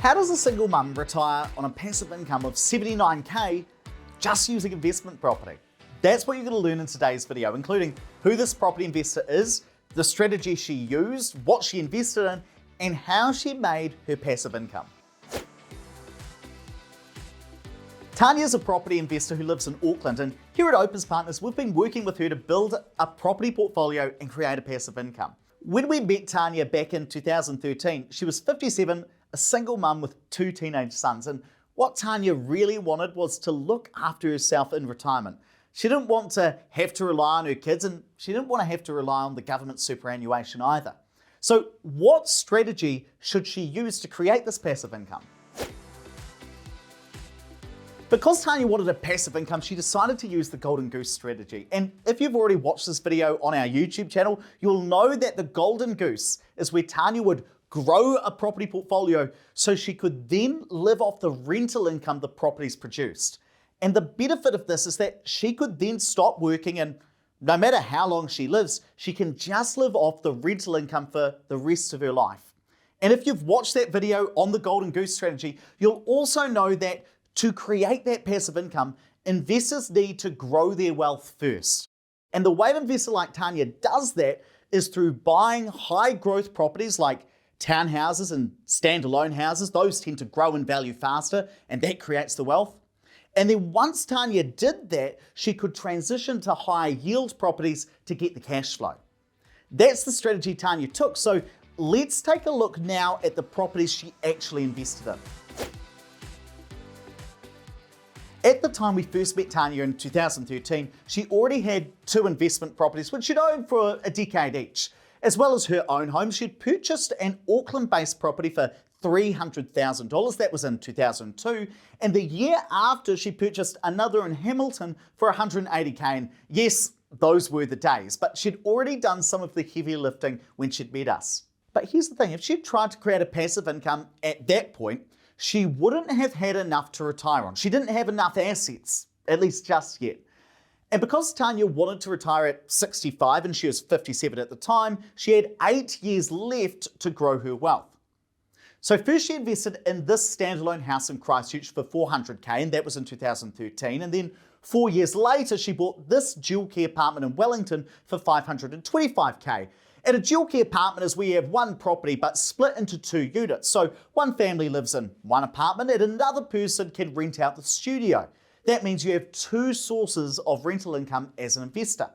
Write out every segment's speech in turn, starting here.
How does a single mum retire on a passive income of $79K just using investment property? That's what you're going to learn in today's video, including who this property investor is, the strategy she used, what she invested in, and how she made her passive income. Tanya is a property investor who lives in Auckland, and here at Opens Partners, we've been working with her to build a property portfolio and create a passive income. When we met Tanya back in 2013, she was 57, a single mum with 2 teenage sons, and what Tanya really wanted was to look after herself in retirement. She didn't want to have to rely on her kids, and she didn't want to have to rely on the government superannuation either. So what strategy should she use to create this passive income? Because Tanya wanted a passive income, she decided to use the golden goose strategy. And if you've already watched this video on our YouTube channel, you'll know that the golden goose is where Tanya would grow a property portfolio so she could then live off the rental income the properties produced. And the benefit of this is that she could then stop working, and no matter how long she lives, she can just live off the rental income for the rest of her life. And if you've watched that video on the golden goose strategy, you'll also know that to create that passive income, investors need to grow their wealth first. And the way an investor like Tanya does that is through buying high growth properties like townhouses and standalone houses. Those tend to grow in value faster, and that creates the wealth. And then once Tanya did that, she could transition to high yield properties to get the cash flow. That's the strategy Tanya took. So let's take a look now at the properties she actually invested in. At the time we first met Tanya in 2013, she already had 2 investment properties, which she'd owned for a decade each. As well as her own home, she'd purchased an Auckland-based property for $300,000. That was in 2002. And the year after, she purchased another in Hamilton for $180K. And yes, those were the days, but she'd already done some of the heavy lifting when she'd met us. But here's the thing, if she'd tried to create a passive income at that point, she wouldn't have had enough to retire on. She didn't have enough assets, at least just yet. And because Tanya wanted to retire at 65 and she was 57 at the time, she had 8 years left to grow her wealth. So first she invested in this standalone house in Christchurch for $400K, and that was in 2013. And then 4 years later, she bought this dual key apartment in Wellington for $525K. And a dual key apartment is where you have one property but split into 2 units. So one family lives in one apartment and another person can rent out the studio. That means you have 2 sources of rental income as an investor.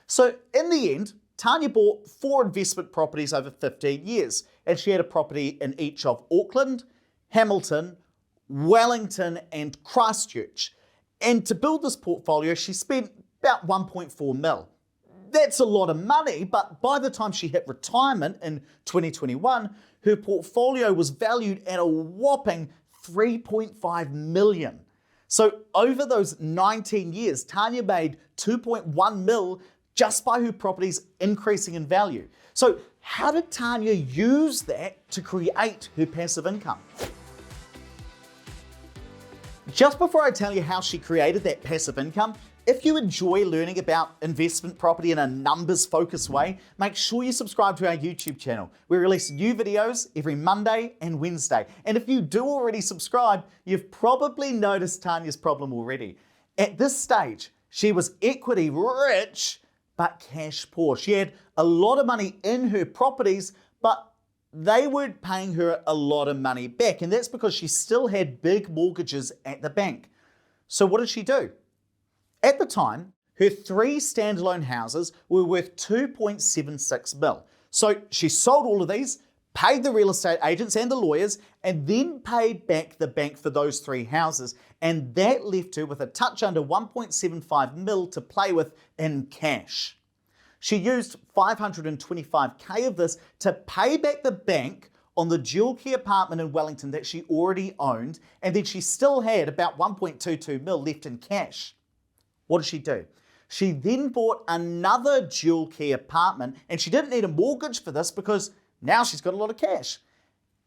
So in the end, Tanya bought 4 investment properties over 15 years, and she had a property in each of Auckland, Hamilton, Wellington, and Christchurch. And to build this portfolio, she spent about 1.4 mil. That's a lot of money, but by the time she hit retirement in 2021, her portfolio was valued at a whopping $3.5 million. So over those 19 years, Tanya made 2.1 mil just by her properties increasing in value. So how did Tanya use that to create her passive income? Just before I tell you how she created that passive income, if you enjoy learning about investment property in a numbers-focused way, make sure you subscribe to our YouTube channel. We release new videos every Monday and Wednesday. And if you do already subscribe, you've probably noticed Tanya's problem already. At this stage, she was equity rich, but cash poor. She had a lot of money in her properties, but they weren't paying her a lot of money back. And that's because she still had big mortgages at the bank. So what did she do? At the time, her 3 standalone houses were worth 2.76 mil. So she sold all of these, paid the real estate agents and the lawyers, and then paid back the bank for those 3 houses. And that left her with a touch under 1.75 mil to play with in cash. She used 525K of this to pay back the bank on the dual key apartment in Wellington that she already owned, and then she still had about 1.22 mil left in cash. What did she do? She then bought another dual key apartment, and she didn't need a mortgage for this because now she's got a lot of cash.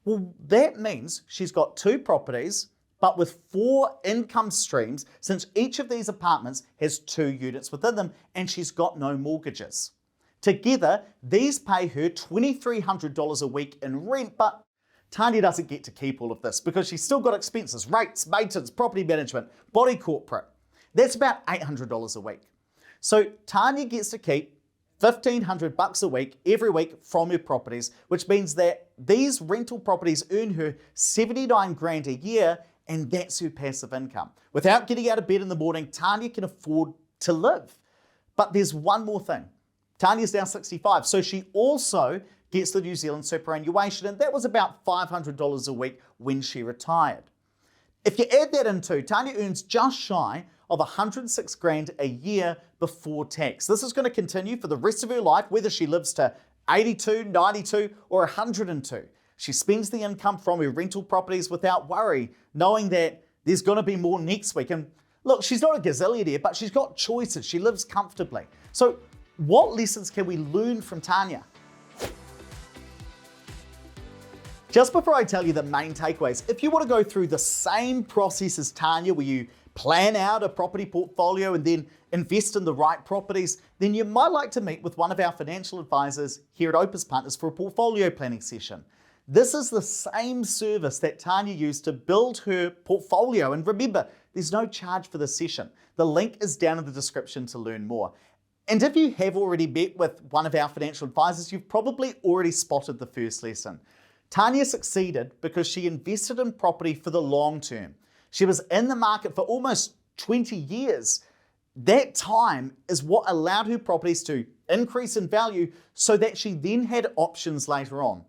Well, that means she's got 2 properties, but with 4 income streams, since each of these apartments has 2 units within them, and she's got no mortgages. Together, these pay her $2,300 a week in rent, but Tanya doesn't get to keep all of this because she's still got expenses, rates, maintenance, property management, body corporate. That's about $800 a week. So Tanya gets to keep $1,500 a week every week from her properties, which means that these rental properties earn her 79 grand a year, and that's her passive income. Without getting out of bed in the morning, Tanya can afford to live. But there's one more thing. Tanya's now 65, so she also gets the New Zealand superannuation, and that was about $500 a week when she retired. If you add that into, Tanya earns just shy of 106 grand a year before tax. This is going to continue for the rest of her life, whether she lives to 82, 92, or 102. She spends the income from her rental properties without worry, knowing that there's going to be more next week. And look, she's not a gazillionaire, but she's got choices. She lives comfortably. So what lessons can we learn from Tanya? Just before I tell you the main takeaways, if you want to go through the same process as Tanya, where you plan out a property portfolio and then invest in the right properties, then you might like to meet with one of our financial advisors here at Opus Partners for a portfolio planning session. This is the same service that Tanya used to build her portfolio. And remember, there's no charge for this session. The link is down in the description to learn more. And if you have already met with one of our financial advisors, you've probably already spotted the first lesson. Tanya succeeded because she invested in property for the long term. She was in the market for almost 20 years. That time is what allowed her properties to increase in value so that she then had options later on.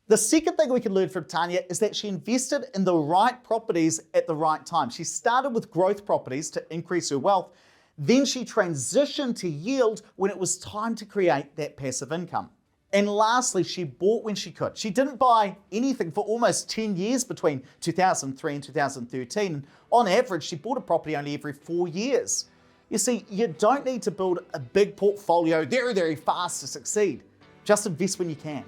The second thing we can learn from Tanya is that she invested in the right properties at the right time. She started with growth properties to increase her wealth. Then she transitioned to yield when it was time to create that passive income. And lastly, she bought when she could. She didn't buy anything for almost 10 years between 2003 and 2013. And on average, she bought a property only every 4 years. You see, you don't need to build a big portfolio very, very fast to succeed. Just invest when you can.